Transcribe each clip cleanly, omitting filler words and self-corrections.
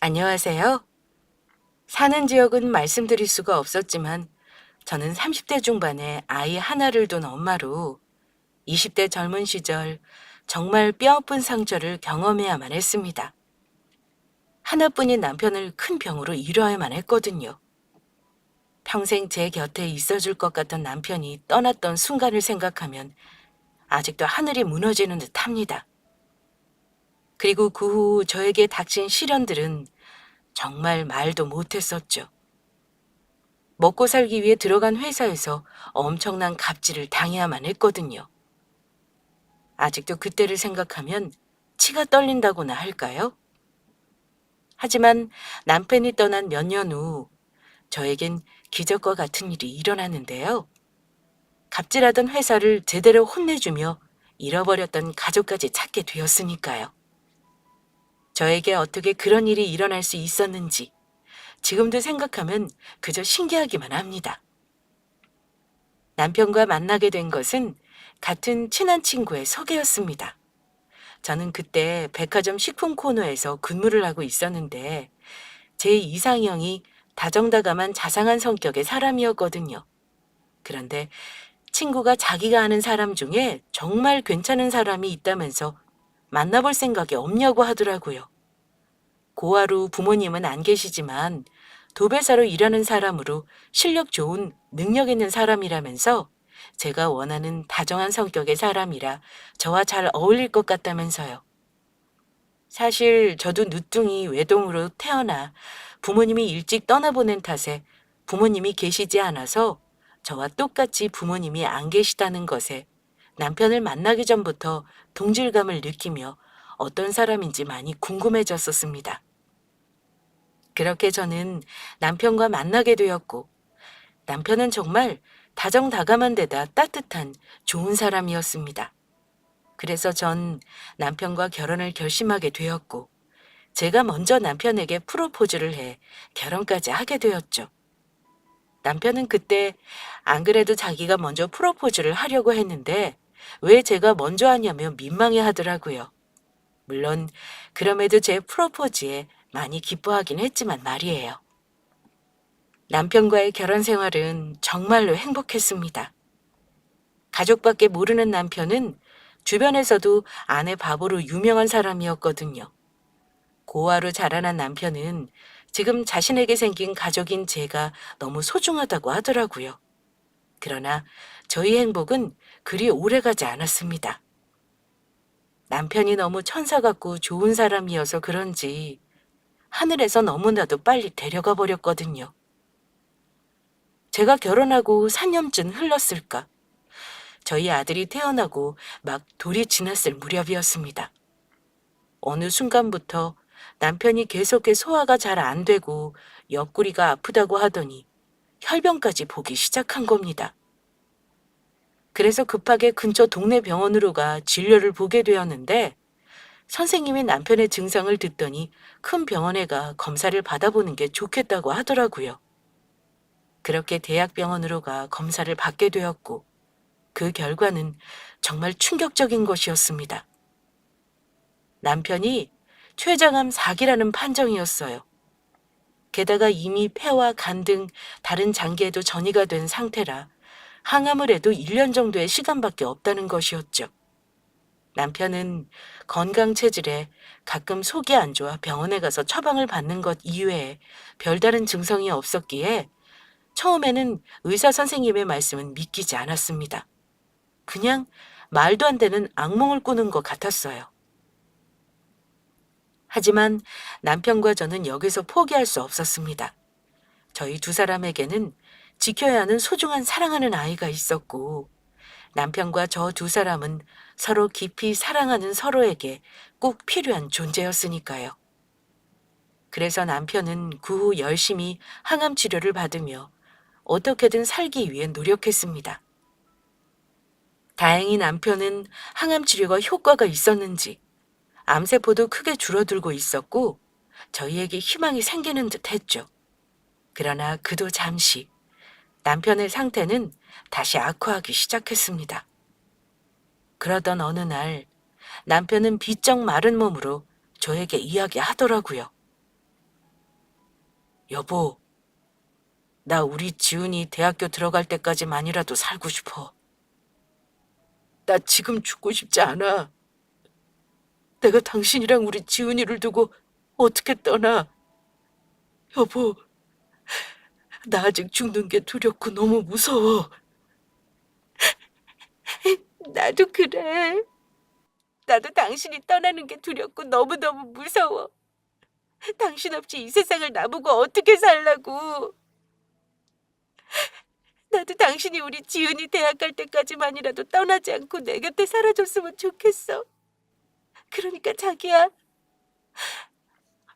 안녕하세요. 사는 지역은 말씀드릴 수가 없었지만 저는 30대 중반에 아이 하나를 둔 엄마로 20대 젊은 시절 정말 뼈아픈 상처를 경험해야만 했습니다. 하나뿐인 남편을 큰 병으로 잃어야만 했거든요. 평생 제 곁에 있어줄 것 같던 남편이 떠났던 순간을 생각하면 아직도 하늘이 무너지는 듯 합니다. 그리고 그 후 저에게 닥친 시련들은 정말 말도 못했었죠. 먹고 살기 위해 들어간 회사에서 엄청난 갑질을 당해야만 했거든요. 아직도 그때를 생각하면 치가 떨린다고나 할까요? 하지만 남편이 떠난 몇 년 후 저에겐 기적과 같은 일이 일어났는데요. 갑질하던 회사를 제대로 혼내주며 잃어버렸던 가족까지 찾게 되었으니까요. 저에게 어떻게 그런 일이 일어날 수 있었는지 지금도 생각하면 그저 신기하기만 합니다. 남편과 만나게 된 것은 같은 친한 친구의 소개였습니다. 저는 그때 백화점 식품 코너에서 근무를 하고 있었는데 제 이상형이 다정다감한 자상한 성격의 사람이었거든요. 그런데 친구가 자기가 아는 사람 중에 정말 괜찮은 사람이 있다면서 만나볼 생각이 없냐고 하더라고요. 고아로 부모님은 안 계시지만 도배사로 일하는 사람으로 실력 좋은 능력 있는 사람이라면서 제가 원하는 다정한 성격의 사람이라 저와 잘 어울릴 것 같다면서요. 사실 저도 늦둥이 외동으로 태어나 부모님이 일찍 떠나보낸 탓에 부모님이 계시지 않아서 저와 똑같이 부모님이 안 계시다는 것에 남편을 만나기 전부터 동질감을 느끼며 어떤 사람인지 많이 궁금해졌었습니다. 그렇게 저는 남편과 만나게 되었고 남편은 정말 다정다감한 데다 따뜻한 좋은 사람이었습니다. 그래서 전 남편과 결혼을 결심하게 되었고 제가 먼저 남편에게 프로포즈를 해 결혼까지 하게 되었죠. 남편은 그때 안 그래도 자기가 먼저 프로포즈를 하려고 했는데 왜 제가 먼저 하냐며 민망해 하더라고요. 물론 그럼에도 제 프로포즈에 많이 기뻐하긴 했지만 말이에요. 남편과의 결혼 생활은 정말로 행복했습니다. 가족밖에 모르는 남편은 주변에서도 아내 바보로 유명한 사람이었거든요. 고아로 자라난 남편은 지금 자신에게 생긴 가족인 제가 너무 소중하다고 하더라고요. 그러나 저희 행복은 그리 오래가지 않았습니다. 남편이 너무 천사 같고 좋은 사람이어서 그런지 하늘에서 너무나도 빨리 데려가 버렸거든요. 제가 결혼하고 4년쯤 흘렀을까? 저희 아들이 태어나고 막 돌이 지났을 무렵이었습니다. 어느 순간부터 남편이 계속해 소화가 잘 안 되고 옆구리가 아프다고 하더니 혈변까지 보기 시작한 겁니다. 그래서 급하게 근처 동네 병원으로 가 진료를 보게 되었는데 선생님이 남편의 증상을 듣더니 큰 병원에 가 검사를 받아보는 게 좋겠다고 하더라고요. 그렇게 대학병원으로 가 검사를 받게 되었고 그 결과는 정말 충격적인 것이었습니다. 남편이 췌장암 4기라는 판정이었어요. 게다가 이미 폐와 간 등 다른 장기에도 전이가 된 상태라 항암을 해도 1년 정도의 시간밖에 없다는 것이었죠. 남편은 건강 체질에 가끔 속이 안 좋아 병원에 가서 처방을 받는 것 이외에 별다른 증상이 없었기에 처음에는 의사 선생님의 말씀은 믿기지 않았습니다. 그냥 말도 안 되는 악몽을 꾸는 것 같았어요. 하지만 남편과 저는 여기서 포기할 수 없었습니다. 저희 두 사람에게는 지켜야 하는 소중한 사랑하는 아이가 있었고 남편과 저 두 사람은 서로 깊이 사랑하는 서로에게 꼭 필요한 존재였으니까요. 그래서 남편은 그 후 열심히 항암 치료를 받으며 어떻게든 살기 위해 노력했습니다. 다행히 남편은 항암 치료가 효과가 있었는지 암세포도 크게 줄어들고 있었고 저희에게 희망이 생기는 듯 했죠. 그러나 그도 잠시 남편의 상태는 다시 악화하기 시작했습니다. 그러던 어느 날 남편은 비쩍 마른 몸으로 저에게 이야기하더라고요. 여보, 나 우리 지훈이 대학교 들어갈 때까지만이라도 살고 싶어. 나 지금 죽고 싶지 않아. 내가 당신이랑 우리 지훈이를 두고 어떻게 떠나? 여보, 나 아직 죽는 게 두렵고 너무 무서워. 나도 그래. 나도 당신이 떠나는 게 두렵고 너무너무 무서워. 당신 없이 이 세상을 나보고 어떻게 살라고. 나도 당신이 우리 지은이 대학 갈 때까지만이라도 떠나지 않고 내 곁에 살아줬으면 좋겠어. 그러니까 자기야,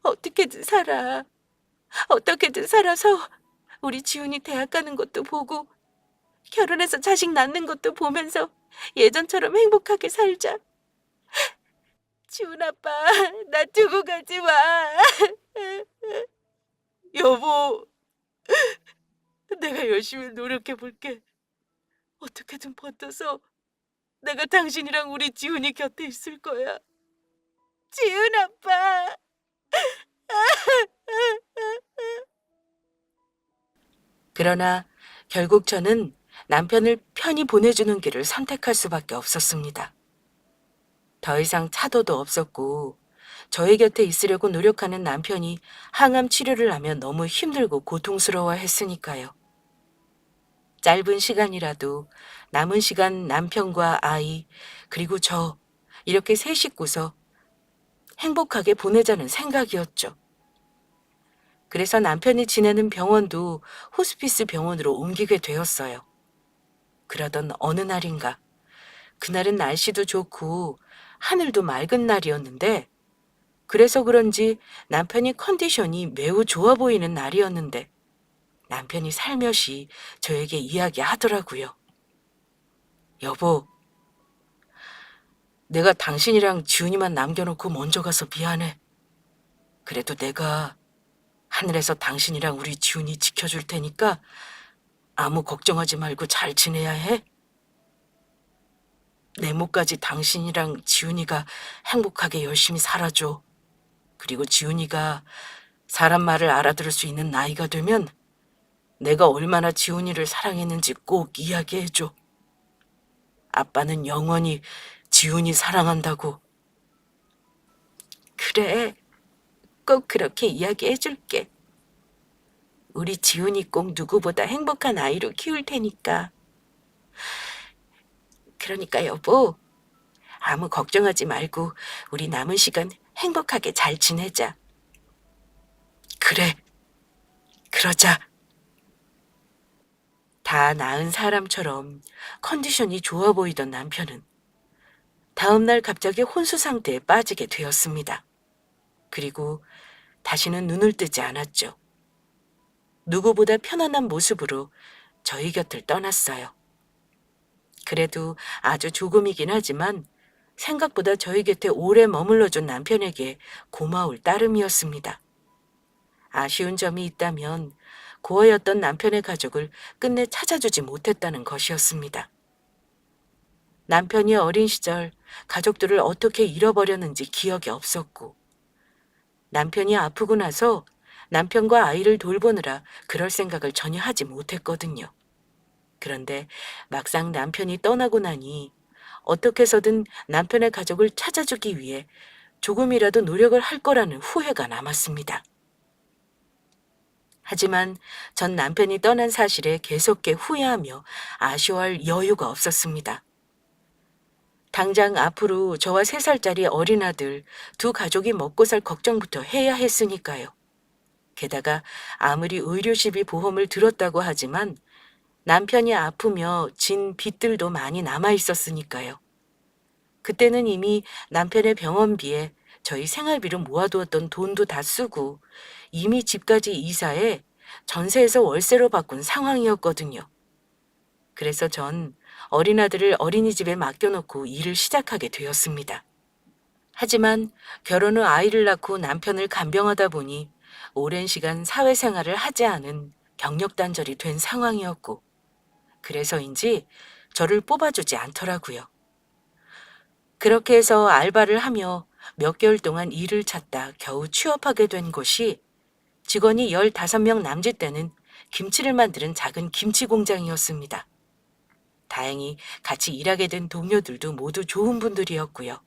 어떻게든 살아. 어떻게든 살아서 우리 지훈이 대학 가는 것도 보고 결혼해서 자식 낳는 것도 보면서 예전처럼 행복하게 살자. 지훈 아빠, 나 두고 가지 마. 여보, 내가 열심히 노력해 볼게. 어떻게든 버텨서 내가 당신이랑 우리 지훈이 곁에 있을 거야. 지훈 아빠. 그러나 결국 저는 남편을 편히 보내주는 길을 선택할 수밖에 없었습니다. 더 이상 차도도 없었고 저희 곁에 있으려고 노력하는 남편이 항암 치료를 하며 너무 힘들고 고통스러워 했으니까요. 짧은 시간이라도 남은 시간 남편과 아이 그리고 저 이렇게 세 식구서 행복하게 보내자는 생각이었죠. 그래서 남편이 지내는 병원도 호스피스 병원으로 옮기게 되었어요. 그러던 어느 날인가 그날은 날씨도 좋고 하늘도 맑은 날이었는데 그래서 그런지 남편이 컨디션이 매우 좋아 보이는 날이었는데 남편이 살며시 저에게 이야기하더라고요. 여보, 내가 당신이랑 지훈이만 남겨놓고 먼저 가서 미안해. 그래도 내가 하늘에서 당신이랑 우리 지훈이 지켜줄 테니까 아무 걱정하지 말고 잘 지내야 해. 내 몫까지 당신이랑 지훈이가 행복하게 열심히 살아줘. 그리고 지훈이가 사람 말을 알아들을 수 있는 나이가 되면 내가 얼마나 지훈이를 사랑했는지 꼭 이야기해줘. 아빠는 영원히 지훈이 사랑한다고. 그래, 꼭 그렇게 이야기해줄게. 우리 지훈이 꼭 누구보다 행복한 아이로 키울 테니까. 그러니까 여보, 아무 걱정하지 말고 우리 남은 시간 행복하게 잘 지내자. 그래, 그러자. 다 나은 사람처럼 컨디션이 좋아 보이던 남편은 다음날 갑자기 혼수 상태에 빠지게 되었습니다. 그리고 다시는 눈을 뜨지 않았죠. 누구보다 편안한 모습으로 저희 곁을 떠났어요. 그래도 아주 조금이긴 하지만 생각보다 저희 곁에 오래 머물러준 남편에게 고마울 따름이었습니다. 아쉬운 점이 있다면 고아였던 남편의 가족을 끝내 찾아주지 못했다는 것이었습니다. 남편이 어린 시절 가족들을 어떻게 잃어버렸는지 기억이 없었고 남편이 아프고 나서 남편과 아이를 돌보느라 그럴 생각을 전혀 하지 못했거든요. 그런데 막상 남편이 떠나고 나니 어떻게 해서든 남편의 가족을 찾아주기 위해 조금이라도 노력을 할 거라는 후회가 남았습니다. 하지만 전 남편이 떠난 사실에 계속해 후회하며 아쉬워할 여유가 없었습니다. 당장 앞으로 저와 3살짜리 어린 아들 두 가족이 먹고 살 걱정부터 해야 했으니까요. 게다가 아무리 의료시비 보험을 들었다고 하지만 남편이 아프며 진 빚들도 많이 남아 있었으니까요. 그때는 이미 남편의 병원비에 저희 생활비로 모아두었던 돈도 다 쓰고 이미 집까지 이사해 전세에서 월세로 바꾼 상황이었거든요. 그래서 전 어린아들을 어린이집에 맡겨놓고 일을 시작하게 되었습니다. 하지만 결혼 후 아이를 낳고 남편을 간병하다 보니 오랜 시간 사회생활을 하지 않은 경력단절이 된 상황이었고 그래서인지 저를 뽑아주지 않더라고요. 그렇게 해서 알바를 하며 몇 개월 동안 일을 찾다 겨우 취업하게 된 곳이 직원이 15명 남짓 되는 김치를 만드는 작은 김치 공장이었습니다. 다행히 같이 일하게 된 동료들도 모두 좋은 분들이었고요.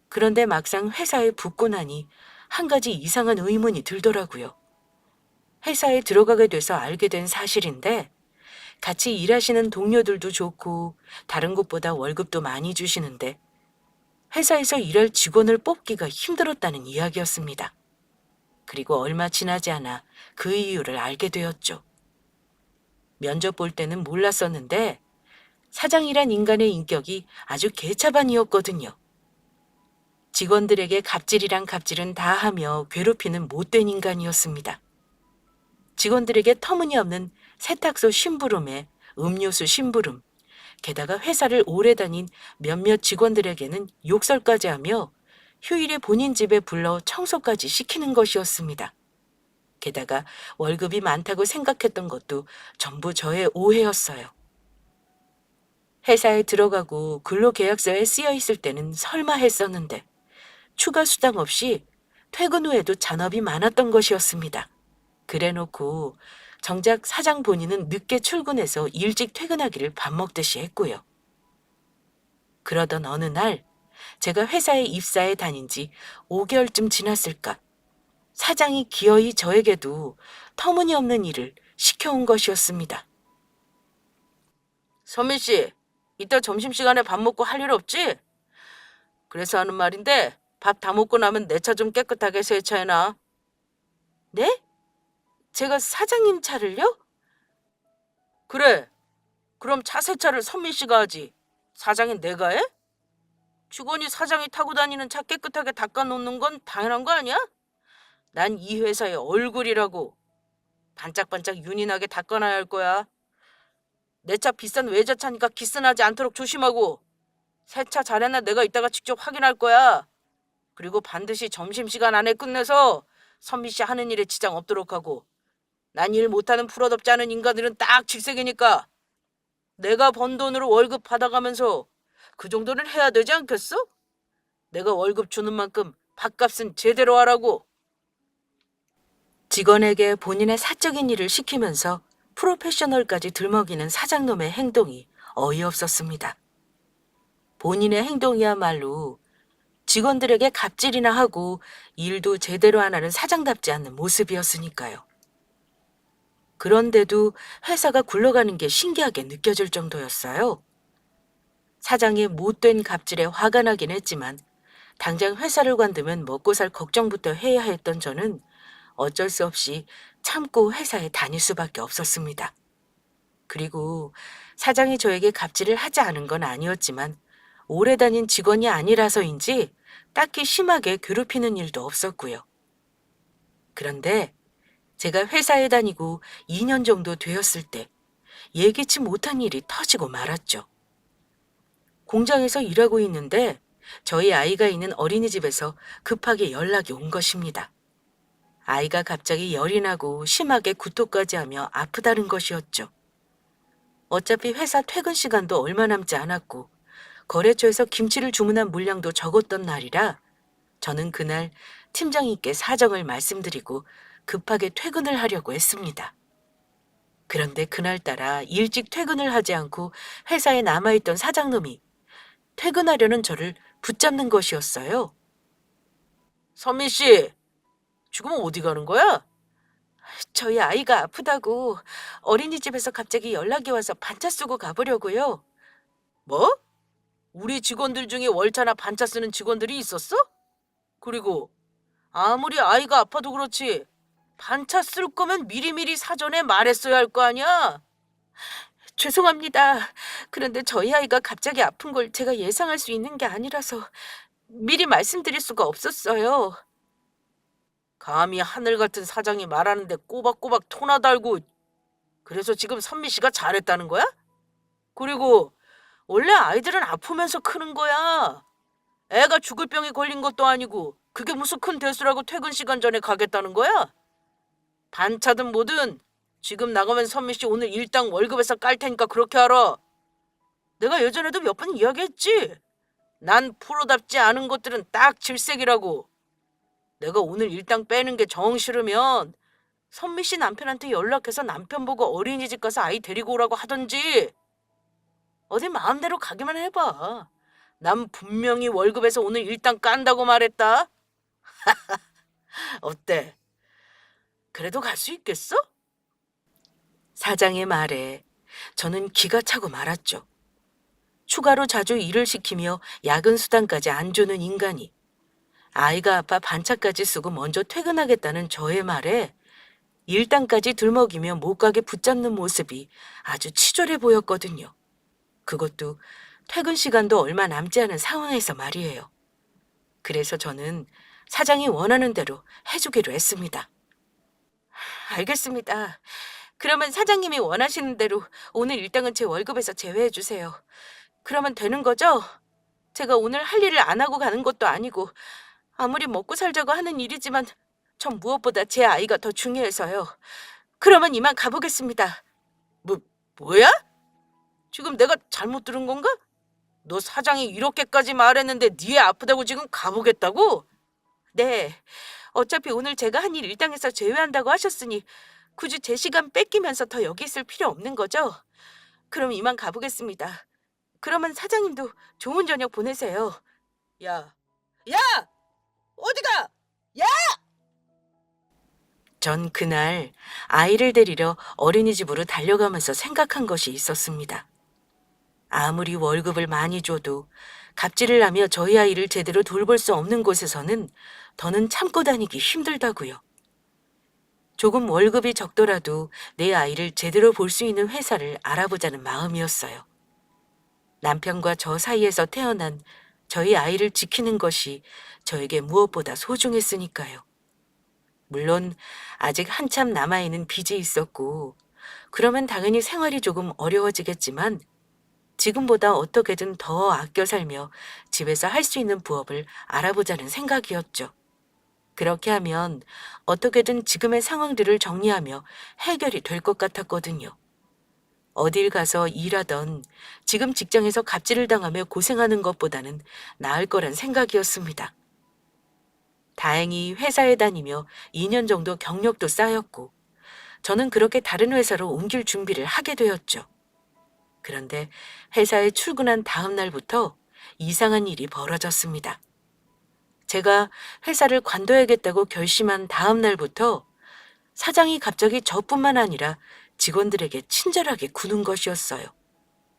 그런데 막상 회사에 붙고 나니 한 가지 이상한 의문이 들더라고요. 회사에 들어가게 돼서 알게 된 사실인데 같이 일하시는 동료들도 좋고 다른 곳보다 월급도 많이 주시는데 회사에서 일할 직원을 뽑기가 힘들었다는 이야기였습니다. 그리고 얼마 지나지 않아 그 이유를 알게 되었죠. 면접 볼 때는 몰랐었는데 사장이란 인간의 인격이 아주 개차반이었거든요. 직원들에게 갑질이란 갑질은 다 하며 괴롭히는 못된 인간이었습니다. 직원들에게 터무니없는 세탁소 심부름에 음료수 심부름, 게다가 회사를 오래 다닌 몇몇 직원들에게는 욕설까지 하며 휴일에 본인 집에 불러 청소까지 시키는 것이었습니다. 게다가 월급이 많다고 생각했던 것도 전부 저의 오해였어요. 회사에 들어가고 근로계약서에 쓰여 있을 때는 설마 했었는데 추가 수당 없이 퇴근 후에도 잔업이 많았던 것이었습니다. 그래놓고 정작 사장 본인은 늦게 출근해서 일찍 퇴근하기를 밥 먹듯이 했고요. 그러던 어느 날 제가 회사에 입사해 다닌 지 5개월쯤 지났을까 사장이 기어이 저에게도 터무니없는 일을 시켜온 것이었습니다. 선미 씨, 이따 점심시간에 밥 먹고 할 일 없지? 그래서 하는 말인데 밥 다 먹고 나면 내 차 좀 깨끗하게 세차해놔. 네? 제가 사장님 차를요? 그래. 그럼 차 세차를 선미 씨가 하지. 사장인 내가 해? 직원이 사장이 타고 다니는 차 깨끗하게 닦아놓는 건 당연한 거 아니야? 난 이 회사의 얼굴이라고. 반짝반짝 윤이 나게 닦아놔야 할 거야. 내 차 비싼 외제차니까 기스나지 않도록 조심하고. 세차 잘했나 내가 이따가 직접 확인할 거야. 그리고 반드시 점심시간 안에 끝내서 선미 씨 하는 일에 지장 없도록 하고. 난 일 못하는 프로답지 않은 인간들은 딱 질색이니까 내가 번 돈으로 월급 받아가면서 그 정도는 해야 되지 않겠어? 내가 월급 주는 만큼 밥값은 제대로 하라고. 직원에게 본인의 사적인 일을 시키면서 프로페셔널까지 들먹이는 사장놈의 행동이 어이없었습니다. 본인의 행동이야말로 직원들에게 갑질이나 하고 일도 제대로 안 하는 사장답지 않는 모습이었으니까요. 그런데도 회사가 굴러가는 게 신기하게 느껴질 정도였어요. 사장의 못된 갑질에 화가 나긴 했지만 당장 회사를 관두면 먹고 살 걱정부터 해야 했던 저는 어쩔 수 없이 참고 회사에 다닐 수밖에 없었습니다. 그리고 사장이 저에게 갑질을 하지 않은 건 아니었지만 오래 다닌 직원이 아니라서인지 딱히 심하게 괴롭히는 일도 없었고요. 그런데 제가 회사에 다니고 2년 정도 되었을 때 예기치 못한 일이 터지고 말았죠. 공장에서 일하고 있는데 저희 아이가 있는 어린이집에서 급하게 연락이 온 것입니다. 아이가 갑자기 열이 나고 심하게 구토까지 하며 아프다는 것이었죠. 어차피 회사 퇴근 시간도 얼마 남지 않았고 거래처에서 김치를 주문한 물량도 적었던 날이라 저는 그날 팀장님께 사정을 말씀드리고 급하게 퇴근을 하려고 했습니다. 그런데 그날따라 일찍 퇴근을 하지 않고 회사에 남아있던 사장놈이 퇴근하려는 저를 붙잡는 것이었어요. 선미 씨, 지금 어디 가는 거야? 저희 아이가 아프다고 어린이집에서 갑자기 연락이 와서 반차 쓰고 가보려고요. 뭐? 우리 직원들 중에 월차나 반차 쓰는 직원들이 있었어? 그리고 아무리 아이가 아파도 그렇지 반차 쓸 거면 미리미리 사전에 말했어야 할 거 아니야? 죄송합니다. 그런데 저희 아이가 갑자기 아픈 걸 제가 예상할 수 있는 게 아니라서 미리 말씀드릴 수가 없었어요. 감히 하늘 같은 사장이 말하는데 꼬박꼬박 토나 달고 그래서 지금 선미 씨가 잘했다는 거야? 그리고 원래 아이들은 아프면서 크는 거야. 애가 죽을 병에 걸린 것도 아니고 그게 무슨 큰 대수라고 퇴근 시간 전에 가겠다는 거야? 반차든 뭐든 지금 나가면 선미 씨 오늘 일당 월급에서 깔 테니까 그렇게 알아. 내가 예전에도 몇 번 이야기했지. 난 프로답지 않은 것들은 딱 질색이라고. 내가 오늘 일당 빼는 게 정 싫으면 선미 씨 남편한테 연락해서 남편 보고 어린이집 가서 아이 데리고 오라고 하던지 어디 마음대로 가기만 해봐. 난 분명히 월급에서 오늘 일당 깐다고 말했다. 어때? 그래도 갈 수 있겠어? 사장의 말에 저는 기가 차고 말았죠. 추가로 자주 일을 시키며 야근 수당까지 안 주는 인간이 아이가 아파 반차까지 쓰고 먼저 퇴근하겠다는 저의 말에 일당까지 들먹이며 못 가게 붙잡는 모습이 아주 치졸해 보였거든요. 그것도 퇴근 시간도 얼마 남지 않은 상황에서 말이에요. 그래서 저는 사장이 원하는 대로 해주기로 했습니다. 알겠습니다. 그러면 사장님이 원하시는 대로 오늘 일당은 제 월급에서 제외해 주세요. 그러면 되는 거죠? 제가 오늘 할 일을 안 하고 가는 것도 아니고 아무리 먹고 살자고 하는 일이지만 전 무엇보다 제 아이가 더 중요해서요. 그러면 이만 가보겠습니다. 뭐야? 지금 내가 잘못 들은 건가? 너 사장이 이렇게까지 말했는데 네 아프다고 지금 가보겠다고? 네. 어차피 오늘 제가 한 일 일당에서 제외한다고 하셨으니 굳이 제 시간 뺏기면서 더 여기 있을 필요 없는 거죠? 그럼 이만 가보겠습니다. 그러면 사장님도 좋은 저녁 보내세요. 야, 야! 어디가? 야! 전 그날 아이를 데리러 어린이집으로 달려가면서 생각한 것이 있었습니다. 아무리 월급을 많이 줘도 갑질을 하며 저희 아이를 제대로 돌볼 수 없는 곳에서는 더는 참고 다니기 힘들다고요. 조금 월급이 적더라도 내 아이를 제대로 볼 수 있는 회사를 알아보자는 마음이었어요. 남편과 저 사이에서 태어난 저희 아이를 지키는 것이 저에게 무엇보다 소중했으니까요. 물론 아직 한참 남아있는 빚이 있었고 그러면 당연히 생활이 조금 어려워지겠지만 지금보다 어떻게든 더 아껴 살며 집에서 할 수 있는 부업을 알아보자는 생각이었죠. 그렇게 하면 어떻게든 지금의 상황들을 정리하며 해결이 될 것 같았거든요. 어딜 가서 일하던 지금 직장에서 갑질을 당하며 고생하는 것보다는 나을 거란 생각이었습니다. 다행히 회사에 다니며 2년 정도 경력도 쌓였고 저는 그렇게 다른 회사로 옮길 준비를 하게 되었죠. 그런데 회사에 출근한 다음 날부터 이상한 일이 벌어졌습니다. 제가 회사를 관둬야겠다고 결심한 다음 날부터 사장이 갑자기 저뿐만 아니라 직원들에게 친절하게 구는 것이었어요.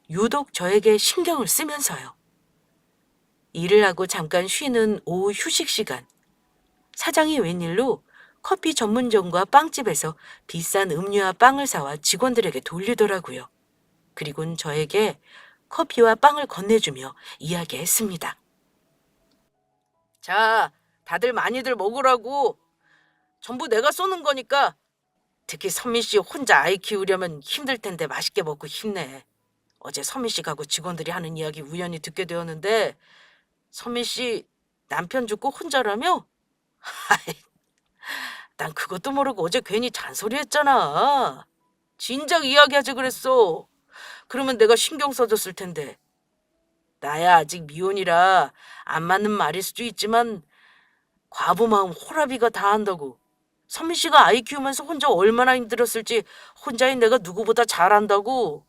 유독 저에게 신경을 쓰면서요. 일을 하고 잠깐 쉬는 오후 휴식 시간, 사장이 웬일로 커피 전문점과 빵집에서 비싼 음료와 빵을 사와 직원들에게 돌리더라고요. 그리고는 저에게 커피와 빵을 건네주며 이야기했습니다. 자, 다들 많이들 먹으라고. 전부 내가 쏘는 거니까. 특히 선미 씨 혼자 아이 키우려면 힘들 텐데 맛있게 먹고 힘내. 어제 선미 씨하고 직원들이 하는 이야기 우연히 듣게 되었는데 선미 씨 남편 죽고 혼자라며? 하이, 난 그것도 모르고 어제 괜히 잔소리했잖아. 진작 이야기하지 그랬어. 그러면 내가 신경 써줬을 텐데. 나야 아직 미혼이라 안 맞는 말일 수도 있지만 과부 마음 호라비가 다 한다고. 선미 씨가 아이 키우면서 혼자 얼마나 힘들었을지 혼자인 내가 누구보다 잘 안다고.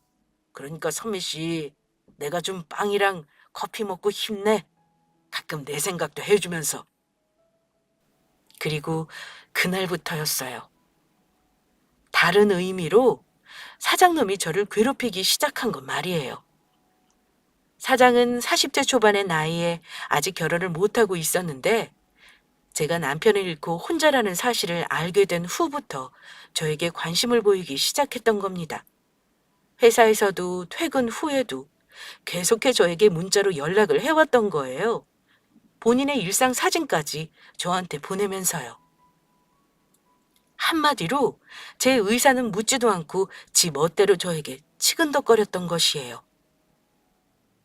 그러니까 선미 씨, 내가 좀 빵이랑 커피 먹고 힘내. 가끔 내 생각도 해주면서. 그리고 그날부터였어요. 다른 의미로 사장놈이 저를 괴롭히기 시작한 건 말이에요. 사장은 40대 초반의 나이에 아직 결혼을 못하고 있었는데 제가 남편을 잃고 혼자라는 사실을 알게 된 후부터 저에게 관심을 보이기 시작했던 겁니다. 회사에서도 퇴근 후에도 계속해 저에게 문자로 연락을 해왔던 거예요. 본인의 일상 사진까지 저한테 보내면서요. 한마디로 제 의사는 묻지도 않고 지 멋대로 저에게 치근덕거렸던 것이에요.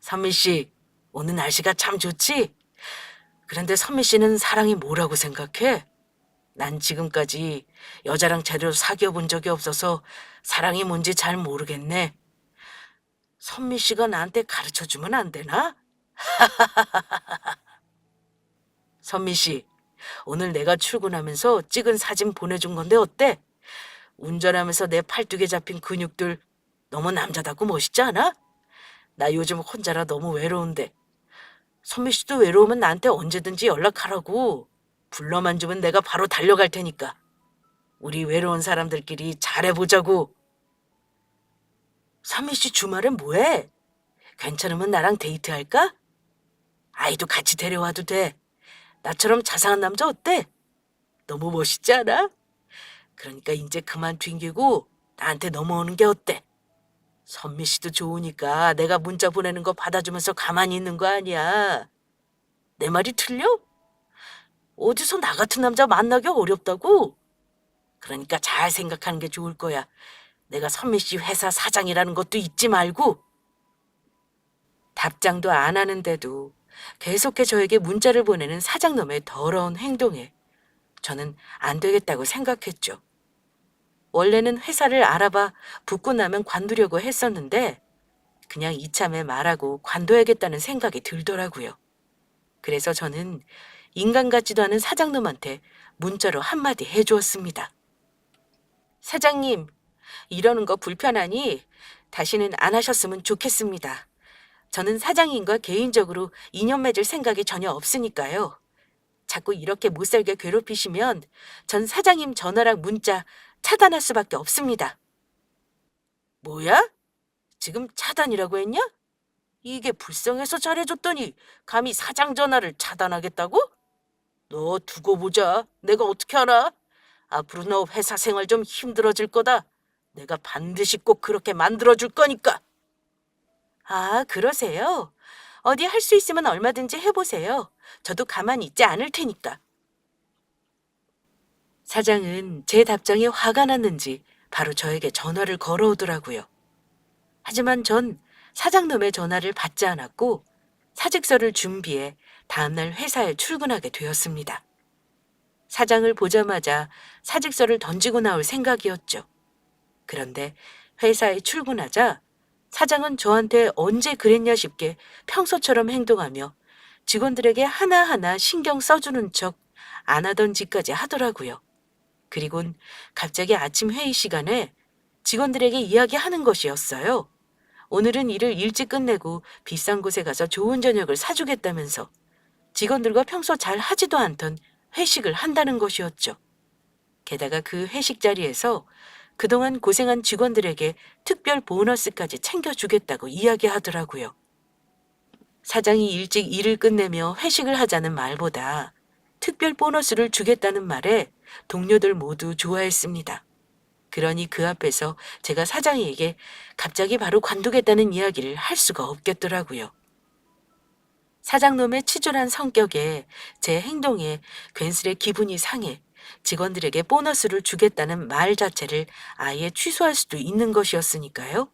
선미 씨, 오늘 날씨가 참 좋지? 그런데 선미 씨는 사랑이 뭐라고 생각해? 난 지금까지 여자랑 제대로 사귀어 본 적이 없어서 사랑이 뭔지 잘 모르겠네. 선미 씨가 나한테 가르쳐 주면 안 되나? 선미 씨, 오늘 내가 출근하면서 찍은 사진 보내준 건데 어때? 운전하면서 내 팔뚝에 잡힌 근육들 너무 남자답고 멋있지 않아? 나 요즘 혼자라 너무 외로운데. 선미 씨도 외로우면 나한테 언제든지 연락하라고. 불러만 주면 내가 바로 달려갈 테니까. 우리 외로운 사람들끼리 잘해보자고. 선미 씨 주말엔 뭐해? 괜찮으면 나랑 데이트할까? 아이도 같이 데려와도 돼. 나처럼 자상한 남자 어때? 너무 멋있지 않아? 그러니까 이제 그만 튕기고 나한테 넘어오는 게 어때? 선미 씨도 좋으니까 내가 문자 보내는 거 받아주면서 가만히 있는 거 아니야. 내 말이 틀려? 어디서 나 같은 남자 만나기 어렵다고? 그러니까 잘 생각하는 게 좋을 거야. 내가 선미 씨 회사 사장이라는 것도 잊지 말고. 답장도 안 하는데도 계속해 저에게 문자를 보내는 사장놈의 더러운 행동에 저는 안 되겠다고 생각했죠. 원래는 회사를 알아봐 붙고 나면 관두려고 했었는데 그냥 이참에 말하고 관둬야겠다는 생각이 들더라고요. 그래서 저는 인간 같지도 않은 사장님한테 문자로 한마디 해주었습니다. 사장님, 이러는 거 불편하니 다시는 안 하셨으면 좋겠습니다. 저는 사장님과 개인적으로 인연 맺을 생각이 전혀 없으니까요. 자꾸 이렇게 못살게 괴롭히시면 전 사장님 전화랑 문자 차단할 수밖에 없습니다. 뭐야? 지금 차단이라고 했냐? 이게 불쌍해서 잘해줬더니 감히 사장 전화를 차단하겠다고? 너 두고 보자. 내가 어떻게 알아? 앞으로 너 회사 생활 좀 힘들어질 거다. 내가 반드시 꼭 그렇게 만들어줄 거니까. 아, 그러세요? 어디 할 수 있으면 얼마든지 해보세요. 저도 가만히 있지 않을 테니까. 사장은 제 답장에 화가 났는지 바로 저에게 전화를 걸어오더라고요. 하지만 전 사장놈의 전화를 받지 않았고 사직서를 준비해 다음날 회사에 출근하게 되었습니다. 사장을 보자마자 사직서를 던지고 나올 생각이었죠. 그런데 회사에 출근하자 사장은 저한테 언제 그랬냐 싶게 평소처럼 행동하며 직원들에게 하나하나 신경 써주는 척 안 하던 짓까지 하더라고요. 그리곤 갑자기 아침 회의 시간에 직원들에게 이야기하는 것이었어요. 오늘은 일을 일찍 끝내고 비싼 곳에 가서 좋은 저녁을 사주겠다면서 직원들과 평소 잘 하지도 않던 회식을 한다는 것이었죠. 게다가 그 회식 자리에서 그동안 고생한 직원들에게 특별 보너스까지 챙겨주겠다고 이야기하더라고요. 사장이 일찍 일을 끝내며 회식을 하자는 말보다 특별 보너스를 주겠다는 말에 동료들 모두 좋아했습니다. 그러니 그 앞에서 제가 사장에게 갑자기 바로 관두겠다는 이야기를 할 수가 없겠더라고요. 사장놈의 치졸한 성격에 제 행동에 괜스레 기분이 상해 직원들에게 보너스를 주겠다는 말 자체를 아예 취소할 수도 있는 것이었으니까요.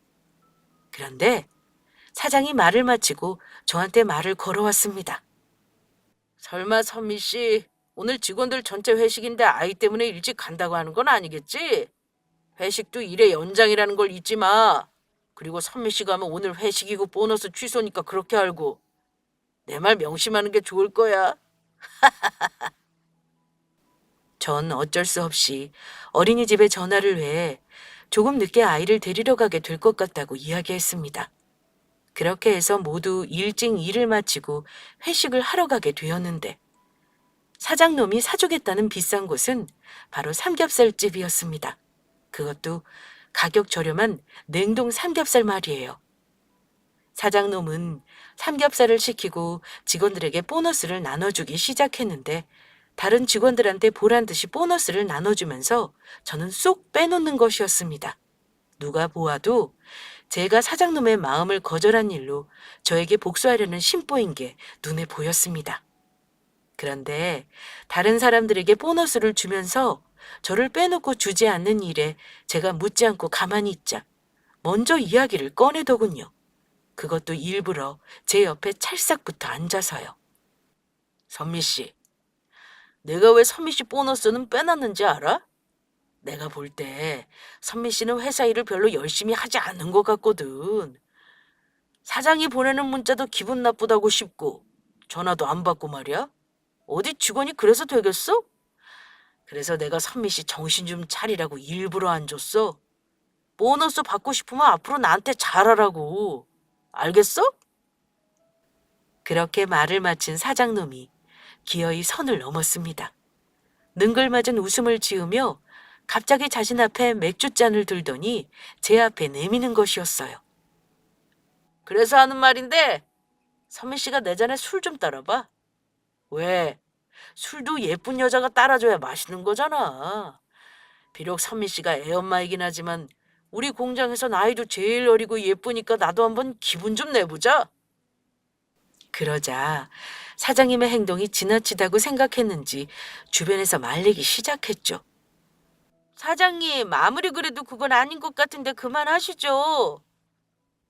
그런데 사장이 말을 마치고 저한테 말을 걸어왔습니다. 설마 선미 씨, 오늘 직원들 전체 회식인데 아이 때문에 일찍 간다고 하는 건 아니겠지? 회식도 일의 연장이라는 걸 잊지 마. 그리고 선미 씨가 하면 오늘 회식이고 보너스 취소니까 그렇게 알고. 내 말 명심하는 게 좋을 거야. 전 어쩔 수 없이 어린이집에 전화를 해 조금 늦게 아이를 데리러 가게 될 것 같다고 이야기했습니다. 그렇게 해서 모두 일찍 일을 마치고 회식을 하러 가게 되었는데 사장놈이 사주겠다는 비싼 곳은 바로 삼겹살집이었습니다. 그것도 가격 저렴한 냉동 삼겹살 말이에요. 사장놈은 삼겹살을 시키고 직원들에게 보너스를 나눠주기 시작했는데 다른 직원들한테 보란 듯이 보너스를 나눠주면서 저는 쏙 빼놓는 것이었습니다. 누가 보아도 제가 사장놈의 마음을 거절한 일로 저에게 복수하려는 심보인 게 눈에 보였습니다. 그런데 다른 사람들에게 보너스를 주면서 저를 빼놓고 주지 않는 일에 제가 묻지 않고 가만히 있자 먼저 이야기를 꺼내더군요. 그것도 일부러 제 옆에 찰싹부터 앉아서요. 선미 씨, 내가 왜 선미 씨 보너스는 빼놨는지 알아? 내가 볼 때 선미 씨는 회사 일을 별로 열심히 하지 않는 것 같거든. 사장이 보내는 문자도 기분 나쁘다고 싶고 전화도 안 받고 말이야. 어디 직원이 그래서 되겠어? 그래서 내가 선미 씨 정신 좀 차리라고 일부러 안 줬어. 보너스 받고 싶으면 앞으로 나한테 잘하라고. 알겠어? 그렇게 말을 마친 사장놈이 기어이 선을 넘었습니다. 능글맞은 웃음을 지으며 갑자기 자신 앞에 맥주잔을 들더니 제 앞에 내미는 것이었어요. 그래서 하는 말인데 선미 씨가 내 잔에 술 좀 따라봐. 왜? 술도 예쁜 여자가 따라줘야 맛있는 거잖아. 비록 선미 씨가 애엄마이긴 하지만 우리 공장에서 나이도 제일 어리고 예쁘니까 나도 한번 기분 좀 내보자. 그러자 사장님의 행동이 지나치다고 생각했는지 주변에서 말리기 시작했죠. 사장님, 아무리 그래도 그건 아닌 것 같은데 그만하시죠.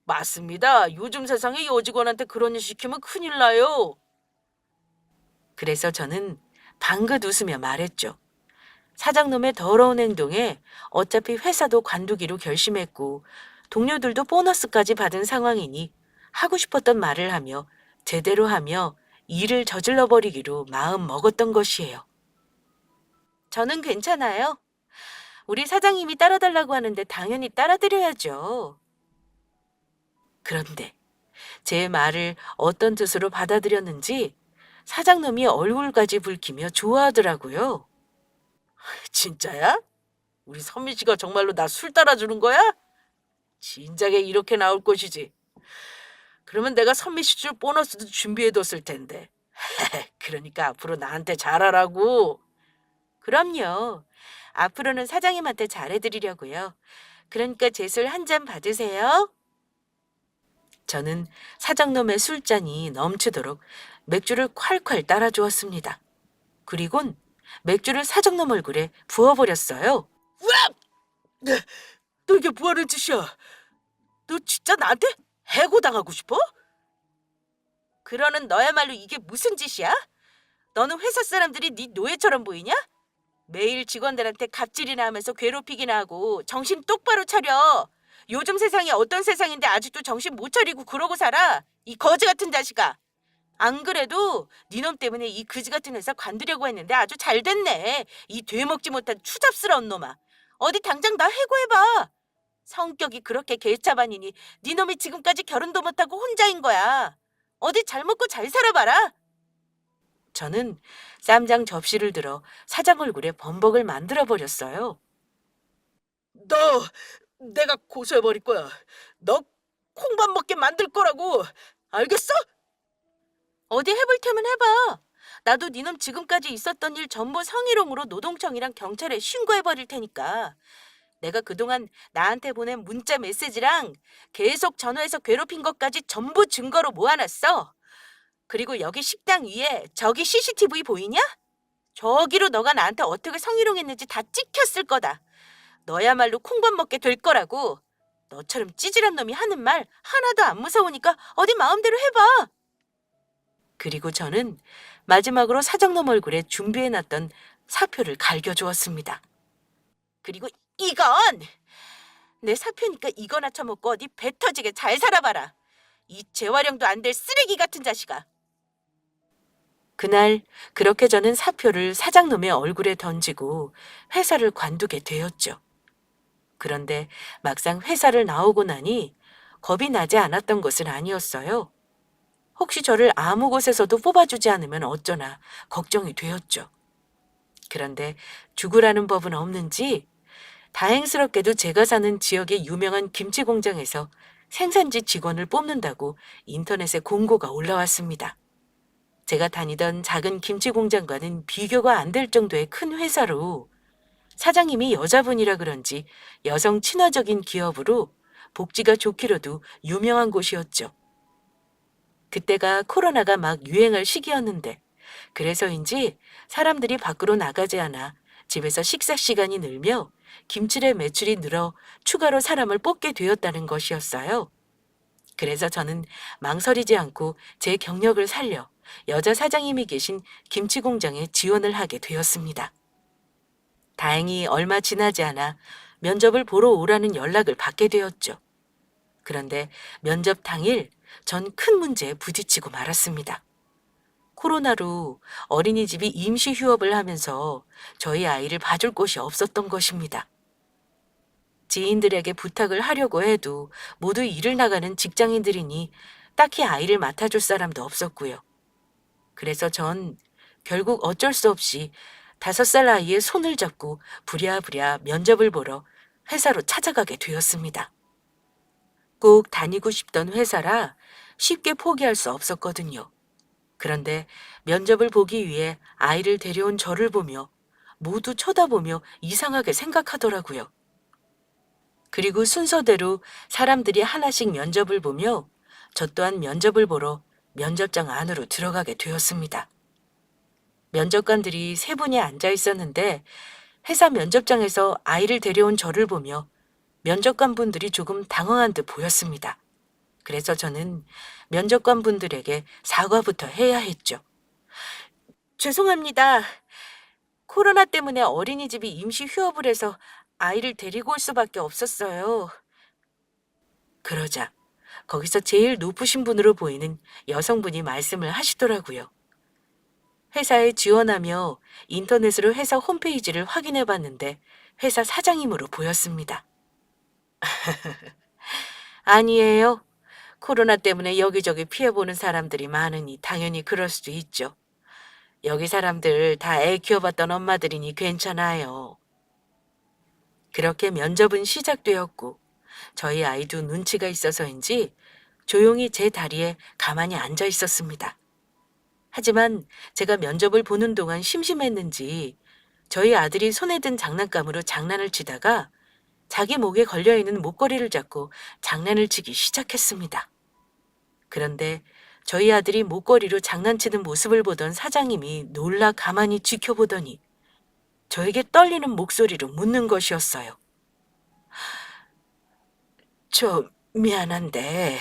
맞습니다. 요즘 세상에 여직원한테 그런 일 시키면 큰일 나요. 그래서 저는 방긋 웃으며 말했죠. 사장놈의 더러운 행동에 어차피 회사도 관두기로 결심했고 동료들도 보너스까지 받은 상황이니 하고 싶었던 말을 하며 제대로 하며 일을 저질러 버리기로 마음 먹었던 것이에요. 저는 괜찮아요. 우리 사장님이 따라달라고 하는데 당연히 따라드려야죠. 그런데 제 말을 어떤 뜻으로 받아들였는지 사장놈이 얼굴까지 붉히며 좋아하더라고요. 진짜야? 우리 선미 씨가 정말로 나 술 따라주는 거야? 진작에 이렇게 나올 것이지. 그러면 내가 선미 씨 줄 보너스도 준비해뒀을 텐데. 그러니까 앞으로 나한테 잘하라고. 그럼요. 앞으로는 사장님한테 잘해드리려고요. 그러니까 제 술 한 잔 받으세요. 저는 사장놈의 술잔이 넘치도록 맥주를 콸콸 따라주었습니다. 그리곤 맥주를 사장놈 얼굴에 부어버렸어요. 으악! 너 이게 뭐하는 짓이야? 너 진짜 나한테 해고당하고 싶어? 그러는 너야말로 이게 무슨 짓이야? 너는 회사 사람들이 네 노예처럼 보이냐? 매일 직원들한테 갑질이나 하면서 괴롭히기나 하고 정신 똑바로 차려. 요즘 세상이 어떤 세상인데 아직도 정신 못 차리고 그러고 살아. 이 거지 같은 자식아. 안 그래도 니놈 때문에 이 그지 같은 회사 관두려고 했는데 아주 잘 됐네. 이 되먹지 못한 추잡스러운 놈아. 어디 당장 나 해고해봐. 성격이 그렇게 개차반이니 니놈이 지금까지 결혼도 못하고 혼자인 거야. 어디 잘 먹고 잘 살아봐라. 저는 쌈장 접시를 들어 사장 얼굴에 범벅을 만들어버렸어요. 너 내가 고소해버릴 거야. 너 콩밥 먹게 만들 거라고. 알겠어? 어디 해볼 테면 해봐. 나도 니놈 지금까지 있었던 일 전부 성희롱으로 노동청이랑 경찰에 신고해버릴 테니까. 내가 그동안 나한테 보낸 문자 메시지랑 계속 전화해서 괴롭힌 것까지 전부 증거로 모아놨어. 그리고 여기 식당 위에 저기 CCTV 보이냐? 저기로 너가 나한테 어떻게 성희롱했는지 다 찍혔을 거다. 너야말로 콩밥 먹게 될 거라고. 너처럼 찌질한 놈이 하는 말 하나도 안 무서우니까 어디 마음대로 해봐. 그리고 저는 마지막으로 사장놈 얼굴에 준비해놨던 사표를 갈겨주었습니다. 그리고 이건 내 사표니까 이거나 처먹고 어디 배 터지게 잘 살아봐라. 이 재활용도 안 될 쓰레기 같은 자식아. 그날 그렇게 저는 사표를 사장놈의 얼굴에 던지고 회사를 관두게 되었죠. 그런데 막상 회사를 나오고 나니 겁이 나지 않았던 것은 아니었어요. 혹시 저를 아무 곳에서도 뽑아주지 않으면 어쩌나 걱정이 되었죠. 그런데 죽으라는 법은 없는지 다행스럽게도 제가 사는 지역의 유명한 김치 공장에서 생산지 직원을 뽑는다고 인터넷에 공고가 올라왔습니다. 제가 다니던 작은 김치 공장과는 비교가 안 될 정도의 큰 회사로 사장님이 여자분이라 그런지 여성 친화적인 기업으로 복지가 좋기로도 유명한 곳이었죠. 그때가 코로나가 막 유행할 시기였는데 그래서인지 사람들이 밖으로 나가지 않아 집에서 식사 시간이 늘며 김치의 매출이 늘어 추가로 사람을 뽑게 되었다는 것이었어요. 그래서 저는 망설이지 않고 제 경력을 살려 여자 사장님이 계신 김치 공장에 지원을 하게 되었습니다. 다행히 얼마 지나지 않아 면접을 보러 오라는 연락을 받게 되었죠. 그런데 면접 당일 전 큰 문제에 부딪히고 말았습니다. 코로나로 어린이집이 임시 휴업을 하면서 저희 아이를 봐줄 곳이 없었던 것입니다. 지인들에게 부탁을 하려고 해도 모두 일을 나가는 직장인들이니 딱히 아이를 맡아줄 사람도 없었고요. 그래서 전 결국 어쩔 수 없이 5살 아이의 손을 잡고 부랴부랴 면접을 보러 회사로 찾아가게 되었습니다. 꼭 다니고 싶던 회사라 쉽게 포기할 수 없었거든요. 그런데 면접을 보기 위해 아이를 데려온 저를 보며 모두 쳐다보며 이상하게 생각하더라고요. 그리고 순서대로 사람들이 하나씩 면접을 보며 저 또한 면접을 보러 면접장 안으로 들어가게 되었습니다. 면접관들이 3분이 앉아 있었는데 회사 면접장에서 아이를 데려온 저를 보며 면접관 분들이 조금 당황한 듯 보였습니다. 그래서 저는 면접관 분들에게 사과부터 해야 했죠. 죄송합니다. 코로나 때문에 어린이집이 임시 휴업을 해서 아이를 데리고 올 수밖에 없었어요. 그러자 거기서 제일 높으신 분으로 보이는 여성분이 말씀을 하시더라고요. 회사에 지원하며 인터넷으로 회사 홈페이지를 확인해 봤는데 회사 사장님으로 보였습니다. 아니에요. 코로나 때문에 여기저기 피해보는 사람들이 많으니 당연히 그럴 수도 있죠. 여기 사람들 다 애 키워봤던 엄마들이니 괜찮아요. 그렇게 면접은 시작되었고 저희 아이도 눈치가 있어서인지 조용히 제 다리에 가만히 앉아 있었습니다. 하지만 제가 면접을 보는 동안 심심했는지 저희 아들이 손에 든 장난감으로 장난을 치다가 자기 목에 걸려있는 목걸이를 잡고 장난을 치기 시작했습니다. 그런데 저희 아들이 목걸이로 장난치는 모습을 보던 사장님이 놀라 가만히 지켜보더니 저에게 떨리는 목소리로 묻는 것이었어요. 저 미안한데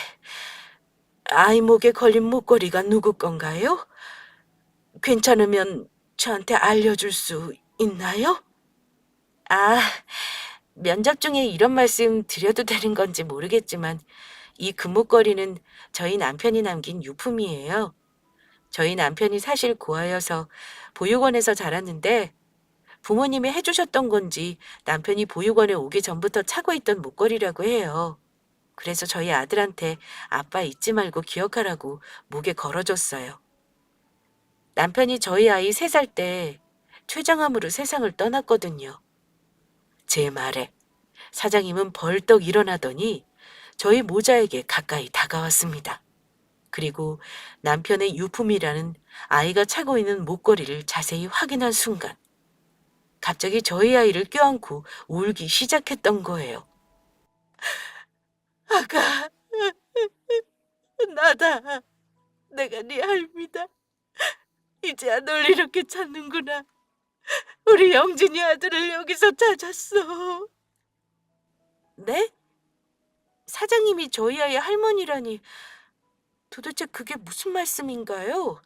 아이 목에 걸린 목걸이가 누구 건가요? 괜찮으면 저한테 알려줄 수 있나요? 아, 면접 중에 이런 말씀 드려도 되는 건지 모르겠지만 이 금목걸이는 저희 남편이 남긴 유품이에요. 저희 남편이 사실 고아여서 보육원에서 자랐는데 부모님이 해주셨던 건지 남편이 보육원에 오기 전부터 차고 있던 목걸이라고 해요. 그래서 저희 아들한테 아빠 잊지 말고 기억하라고 목에 걸어줬어요. 남편이 저희 아이 3살 때 췌장암으로 세상을 떠났거든요. 제 말에 사장님은 벌떡 일어나더니 저희 모자에게 가까이 다가왔습니다. 그리고 남편의 유품이라는 아이가 차고 있는 목걸이를 자세히 확인한 순간 갑자기 저희 아이를 껴안고 울기 시작했던 거예요. 아가, 나다. 내가 네 할미다. 이제야 널 이렇게 찾는구나. 우리 영진이 아들을 여기서 찾았어. 네? 사장님이 저희 아이 할머니라니 도대체 그게 무슨 말씀인가요?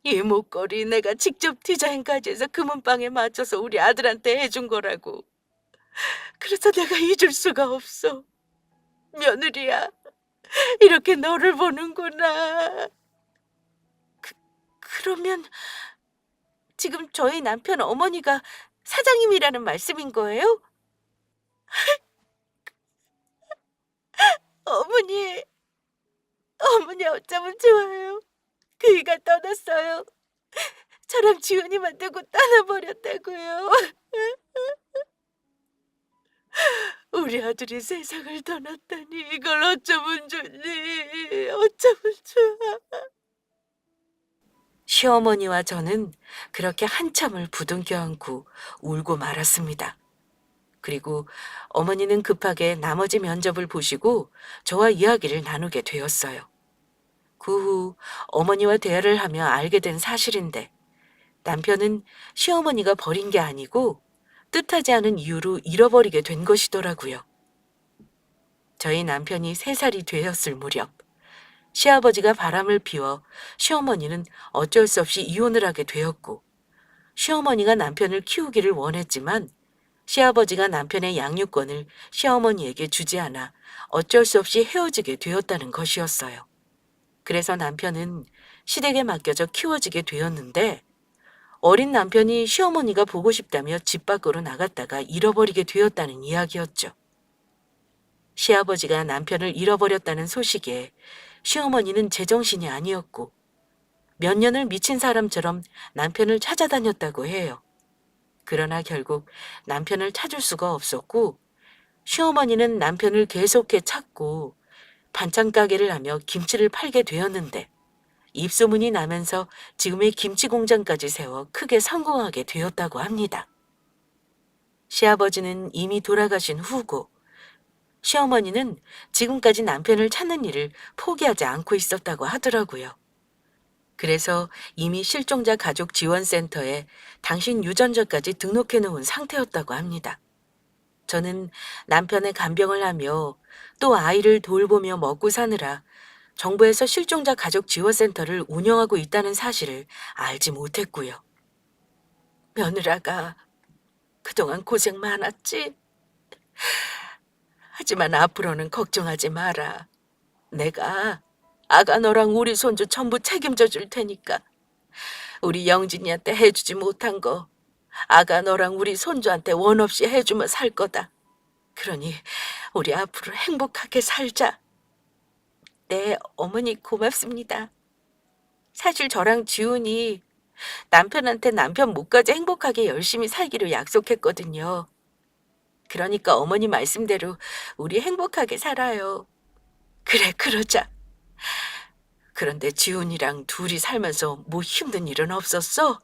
이 목걸이 내가 직접 디자인까지 해서 금은방에 맞춰서 우리 아들한테 해준 거라고. 그래서 내가 잊을 수가 없어. 며느리야, 이렇게 너를 보는구나. 그러면 지금 저희 남편 어머니가 사장님이라는 말씀인 거예요? 어머니, 어머니 어쩌면 좋아요. 그이가 떠났어요. 저랑 지훈이만 두고 떠나버렸다고요. 우리 아들이 세상을 떠났다니 이걸 어쩌면 좋니? 어쩌면 좋아. 시어머니와 저는 그렇게 한참을 부둥켜 안고 울고 말았습니다. 그리고 어머니는 급하게 나머지 면접을 보시고 저와 이야기를 나누게 되었어요. 그 후 어머니와 대화를 하며 알게 된 사실인데 남편은 시어머니가 버린 게 아니고 뜻하지 않은 이유로 잃어버리게 된 것이더라고요. 저희 남편이 3살이 되었을 무렵 시아버지가 바람을 피워 시어머니는 어쩔 수 없이 이혼을 하게 되었고 시어머니가 남편을 키우기를 원했지만 시아버지가 남편의 양육권을 시어머니에게 주지 않아 어쩔 수 없이 헤어지게 되었다는 것이었어요. 그래서 남편은 시댁에 맡겨져 키워지게 되었는데 어린 남편이 시어머니가 보고 싶다며 집 밖으로 나갔다가 잃어버리게 되었다는 이야기였죠. 시아버지가 남편을 잃어버렸다는 소식에 시어머니는 제정신이 아니었고 몇 년을 미친 사람처럼 남편을 찾아다녔다고 해요. 그러나 결국 남편을 찾을 수가 없었고 시어머니는 남편을 계속해 찾고 반찬 가게를 하며 김치를 팔게 되었는데 입소문이 나면서 지금의 김치 공장까지 세워 크게 성공하게 되었다고 합니다. 시아버지는 이미 돌아가신 후고 시어머니는 지금까지 남편을 찾는 일을 포기하지 않고 있었다고 하더라고요. 그래서 이미 실종자 가족 지원센터에 당신 유전자까지 등록해 놓은 상태였다고 합니다. 저는 남편의 간병을 하며 또 아이를 돌보며 먹고 사느라 정부에서 실종자 가족 지원센터를 운영하고 있다는 사실을 알지 못했고요. 며느라가 그동안 고생 많았지? 하지만 앞으로는 걱정하지 마라. 내가 아가 너랑 우리 손주 전부 책임져 줄 테니까. 우리 영진이한테 해주지 못한 거 아가 너랑 우리 손주한테 원 없이 해주며 살 거다. 그러니 우리 앞으로 행복하게 살자. 네, 어머니 고맙습니다. 사실 저랑 지훈이 남편한테 남편 목까지 행복하게 열심히 살기로 약속했거든요. 그러니까 어머니 말씀대로 우리 행복하게 살아요. 그래, 그러자. 그런데 지훈이랑 둘이 살면서 뭐 힘든 일은 없었어?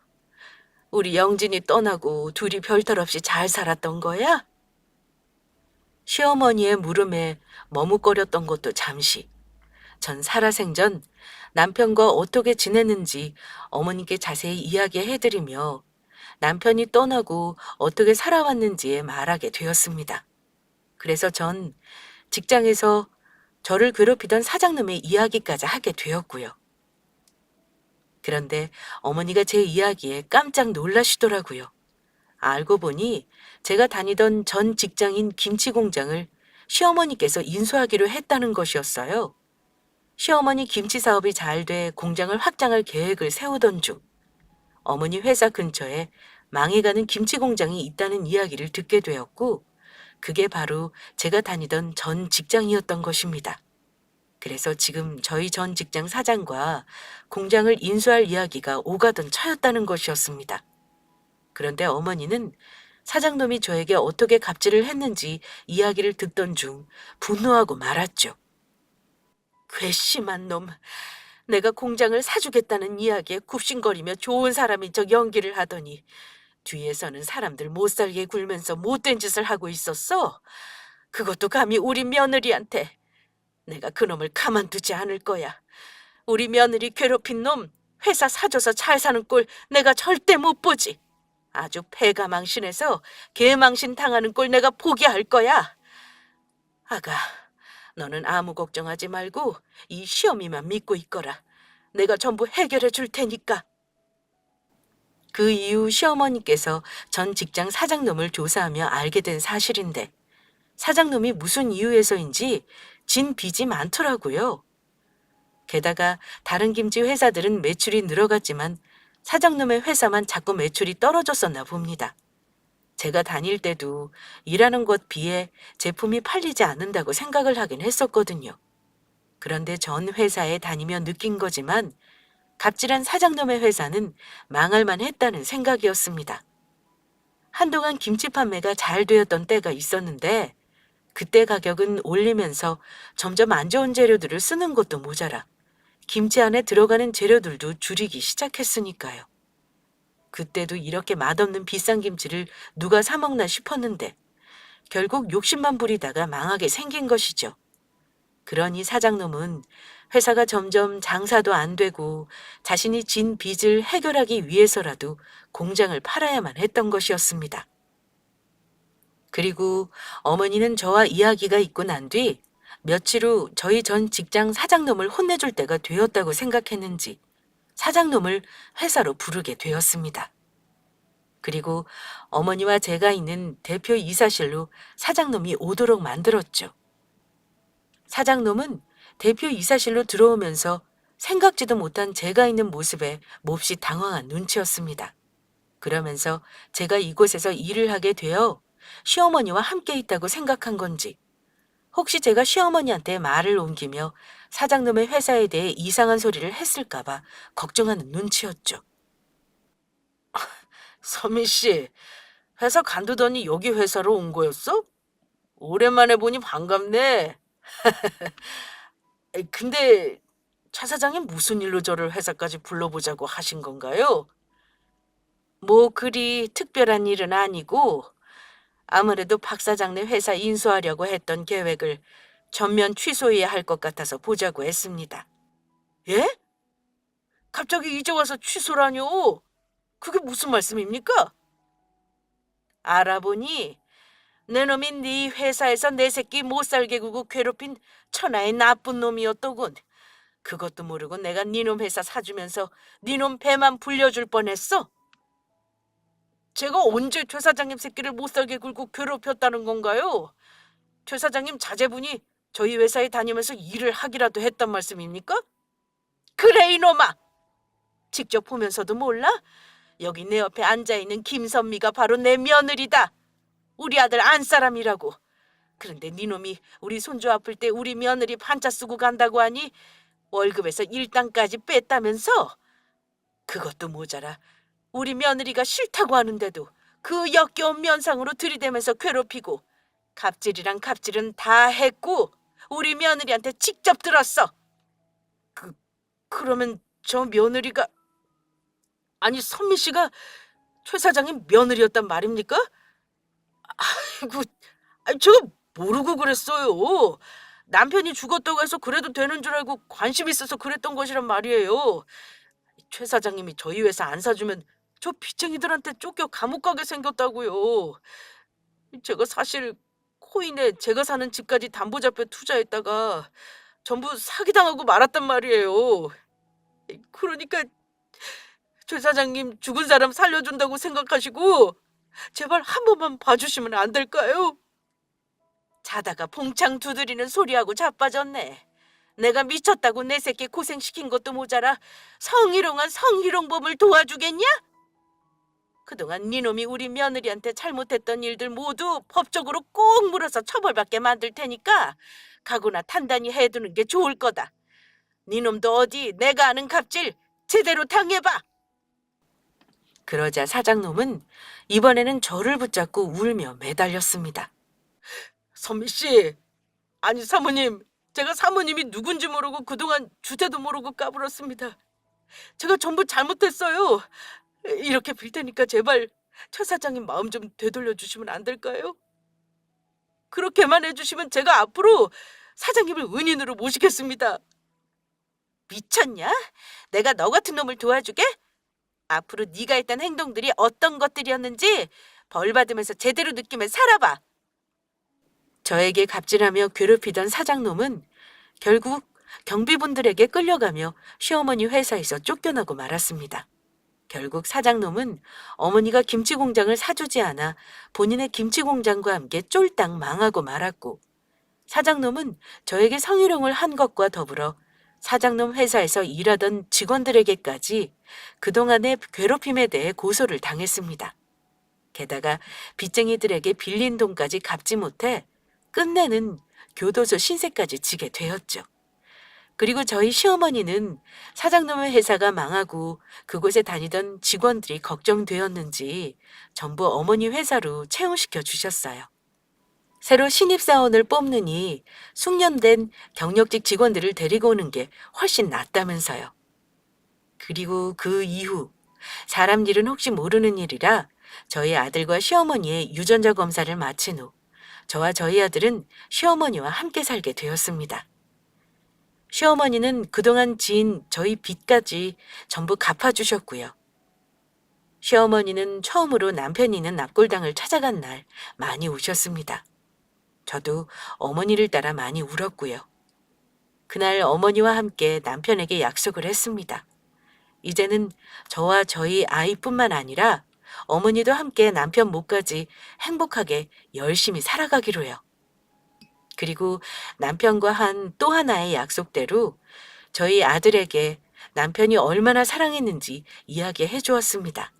우리 영진이 떠나고 둘이 별탈 없이 잘 살았던 거야? 시어머니의 물음에 머뭇거렸던 것도 잠시. 전 살아생전 남편과 어떻게 지냈는지 어머니께 자세히 이야기해드리며 남편이 떠나고 어떻게 살아왔는지 말하게 되었습니다. 그래서 전 직장에서 저를 괴롭히던 사장님의 이야기까지 하게 되었고요. 그런데 어머니가 제 이야기에 깜짝 놀라시더라고요. 알고 보니 제가 다니던 전 직장인 김치 공장을 시어머니께서 인수하기로 했다는 것이었어요. 시어머니 김치 사업이 잘 돼 공장을 확장할 계획을 세우던 중 어머니 회사 근처에 망해가는 김치 공장이 있다는 이야기를 듣게 되었고 그게 바로 제가 다니던 전 직장이었던 것입니다. 그래서 지금 저희 전 직장 사장과 공장을 인수할 이야기가 오가던 차였다는 것이었습니다. 그런데 어머니는 사장놈이 저에게 어떻게 갑질을 했는지 이야기를 듣던 중 분노하고 말았죠. 괘씸한 놈. 내가 공장을 사주겠다는 이야기에 굽신거리며 좋은 사람인 척 연기를 하더니 뒤에서는 사람들 못살게 굴면서 못된 짓을 하고 있었어. 그것도 감히 우리 며느리한테. 내가 그놈을 가만두지 않을 거야. 우리 며느리 괴롭힌 놈 회사 사줘서 잘 사는 꼴 내가 절대 못 보지. 아주 패가 망신해서 개망신 당하는 꼴 내가 포기할 거야. 아가, 너는 아무 걱정하지 말고 이 시어미만 믿고 있거라. 내가 전부 해결해 줄 테니까. 그 이후 시어머니께서 전 직장 사장놈을 조사하며 알게 된 사실인데 사장놈이 무슨 이유에서인지 진 빚이 많더라고요. 게다가 다른 김치 회사들은 매출이 늘어갔지만 사장놈의 회사만 자꾸 매출이 떨어졌었나 봅니다. 제가 다닐 때도 일하는 것 비해 제품이 팔리지 않는다고 생각을 하긴 했었거든요. 그런데 전 회사에 다니며 느낀 거지만 갑질한 사장놈의 회사는 망할만 했다는 생각이었습니다. 한동안 김치 판매가 잘 되었던 때가 있었는데 그때 가격은 올리면서 점점 안 좋은 재료들을 쓰는 것도 모자라 김치 안에 들어가는 재료들도 줄이기 시작했으니까요. 그때도 이렇게 맛없는 비싼 김치를 누가 사 먹나 싶었는데 결국 욕심만 부리다가 망하게 생긴 것이죠. 그러니 사장놈은 회사가 점점 장사도 안 되고 자신이 진 빚을 해결하기 위해서라도 공장을 팔아야만 했던 것이었습니다. 그리고 어머니는 저와 이야기가 있고 난 뒤 며칠 후 저희 전 직장 사장놈을 혼내줄 때가 되었다고 생각했는지 사장놈을 회사로 부르게 되었습니다. 그리고 어머니와 제가 있는 대표 이사실로 사장놈이 오도록 만들었죠. 사장놈은 대표 이사실로 들어오면서 생각지도 못한 제가 있는 모습에 몹시 당황한 눈치였습니다. 그러면서 제가 이곳에서 일을 하게 되어 시어머니와 함께 있다고 생각한 건지, 혹시 제가 시어머니한테 말을 옮기며 사장님의 회사에 대해 이상한 소리를 했을까봐 걱정하는 눈치였죠. 서민 씨, 회사 간두더니 여기 회사로 온 거였어? 오랜만에 보니 반갑네. 근데 차 사장님 무슨 일로 저를 회사까지 불러보자고 하신 건가요? 뭐 그리 특별한 일은 아니고 아무래도 박 사장네 회사 인수하려고 했던 계획을 전면 취소해야 할 것 같아서 보자고 했습니다. 예? 갑자기 이제 와서 취소라뇨? 그게 무슨 말씀입니까? 알아보니 내 놈이 네 회사에서 내 새끼 못 살게 구고 괴롭힌 천하의 나쁜 놈이었더군. 그것도 모르고 내가 니놈 회사 사주면서 니놈 배만 불려줄 뻔했어. 제가 언제 최 사장님 새끼를 못 살게 굴고 괴롭혔다는 건가요? 최 사장님 자제분이 저희 회사에 다니면서 일을 하기라도 했단 말씀입니까? 그래 이놈아! 직접 보면서도 몰라? 여기 내 옆에 앉아있는 김선미가 바로 내 며느리다. 우리 아들 안사람이라고. 그런데 니놈이 우리 손주 아플 때 우리 며느리 반차 쓰고 간다고 하니 월급에서 일당까지 뺐다면서? 그것도 모자라 우리 며느리가 싫다고 하는데도 그 역겨운 면상으로 들이대면서 괴롭히고 갑질이랑 갑질은 다 했고 우리 며느리한테 직접 들었어. 그러면 저 며느리가 아니 선미 씨가 최 사장님 며느리였단 말입니까? 아이고, 아니 제가 모르고 그랬어요. 남편이 죽었다고 해서 그래도 되는 줄 알고 관심 있어서 그랬던 것이란 말이에요. 최 사장님이 저희 회사 안 사주면 저 빚쟁이들한테 쫓겨 감옥 가게 생겼다고요. 제가 사실 코인에 제가 사는 집까지 담보 잡혀 투자했다가 전부 사기당하고 말았단 말이에요. 그러니까 최 사장님 죽은 사람 살려준다고 생각하시고 제발 한 번만 봐주시면 안 될까요? 자다가 봉창 두드리는 소리하고 자빠졌네. 내가 미쳤다고 내 새끼 고생시킨 것도 모자라 성희롱한 성희롱범을 도와주겠냐? 그동안 니놈이 우리 며느리한테 잘못했던 일들 모두 법적으로 꼭 물어서 처벌받게 만들 테니까 각오나 단단히 해두는 게 좋을 거다. 니놈도 어디 내가 아는 갑질 제대로 당해봐. 그러자 사장놈은 이번에는 저를 붙잡고 울며 매달렸습니다. 선미 씨, 아니 사모님, 제가 사모님이 누군지 모르고 그동안 주제도 모르고 까불었습니다. 제가 전부 잘못했어요. 이렇게 빌 테니까 제발 최 사장님 마음 좀 되돌려 주시면 안 될까요? 그렇게만 해주시면 제가 앞으로 사장님을 은인으로 모시겠습니다. 미쳤냐? 내가 너 같은 놈을 도와주게? 앞으로 네가 했던 행동들이 어떤 것들이었는지 벌 받으면서 제대로 느끼며 살아봐. 저에게 갑질하며 괴롭히던 사장놈은 결국 경비분들에게 끌려가며 시어머니 회사에서 쫓겨나고 말았습니다. 결국 사장놈은 어머니가 김치 공장을 사주지 않아 본인의 김치 공장과 함께 쫄딱 망하고 말았고, 사장놈은 저에게 성희롱을 한 것과 더불어 사장놈 회사에서 일하던 직원들에게까지 그동안의 괴롭힘에 대해 고소를 당했습니다. 게다가 빚쟁이들에게 빌린 돈까지 갚지 못해 끝내는 교도소 신세까지 지게 되었죠. 그리고 저희 시어머니는 사장놈의 회사가 망하고 그곳에 다니던 직원들이 걱정되었는지 전부 어머니 회사로 채용시켜 주셨어요. 새로 신입사원을 뽑느니 숙련된 경력직 직원들을 데리고 오는 게 훨씬 낫다면서요. 그리고 그 이후 사람 일은 혹시 모르는 일이라 저희 아들과 시어머니의 유전자 검사를 마친 후 저와 저희 아들은 시어머니와 함께 살게 되었습니다. 시어머니는 그동안 지은 저희 빚까지 전부 갚아주셨고요. 시어머니는 처음으로 남편이 있는 납골당을 찾아간 날 많이 우셨습니다. 저도 어머니를 따라 많이 울었고요. 그날 어머니와 함께 남편에게 약속을 했습니다. 이제는 저와 저희 아이뿐만 아니라 어머니도 함께 남편 몫까지 행복하게 열심히 살아가기로요. 그리고 남편과 한 또 하나의 약속대로 저희 아들에게 남편이 얼마나 사랑했는지 이야기해 주었습니다.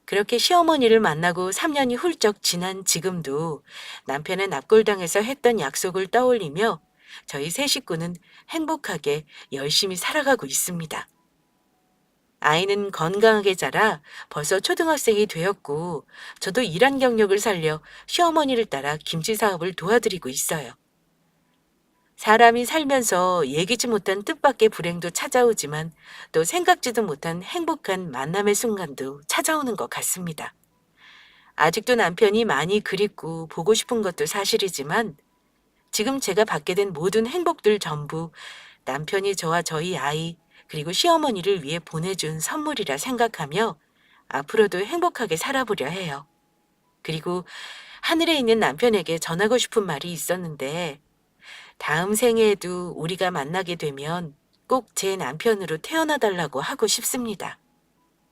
그렇게 시어머니를 만나고 3년이 훌쩍 지난 지금도 남편의 납골당에서 했던 약속을 떠올리며 저희 세 식구는 행복하게 열심히 살아가고 있습니다. 아이는 건강하게 자라 벌써 초등학생이 되었고, 저도 일한 경력을 살려 시어머니를 따라 김치 사업을 도와드리고 있어요. 사람이 살면서 예기치 못한 뜻밖의 불행도 찾아오지만 또 생각지도 못한 행복한 만남의 순간도 찾아오는 것 같습니다. 아직도 남편이 많이 그립고 보고 싶은 것도 사실이지만 지금 제가 받게 된 모든 행복들 전부 남편이 저와 저희 아이 그리고 시어머니를 위해 보내준 선물이라 생각하며 앞으로도 행복하게 살아보려 해요. 그리고 하늘에 있는 남편에게 전하고 싶은 말이 있었는데 다음 생에에도 우리가 만나게 되면 꼭 제 남편으로 태어나 달라고 하고 싶습니다.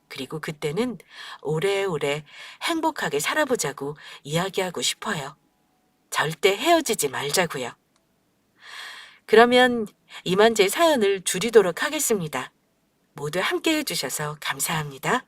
그리고 그때는 오래오래 행복하게 살아보자고 이야기하고 싶어요. 절대 헤어지지 말자고요. 그러면 이만 제 사연을 줄이도록 하겠습니다. 모두 함께 해주셔서 감사합니다.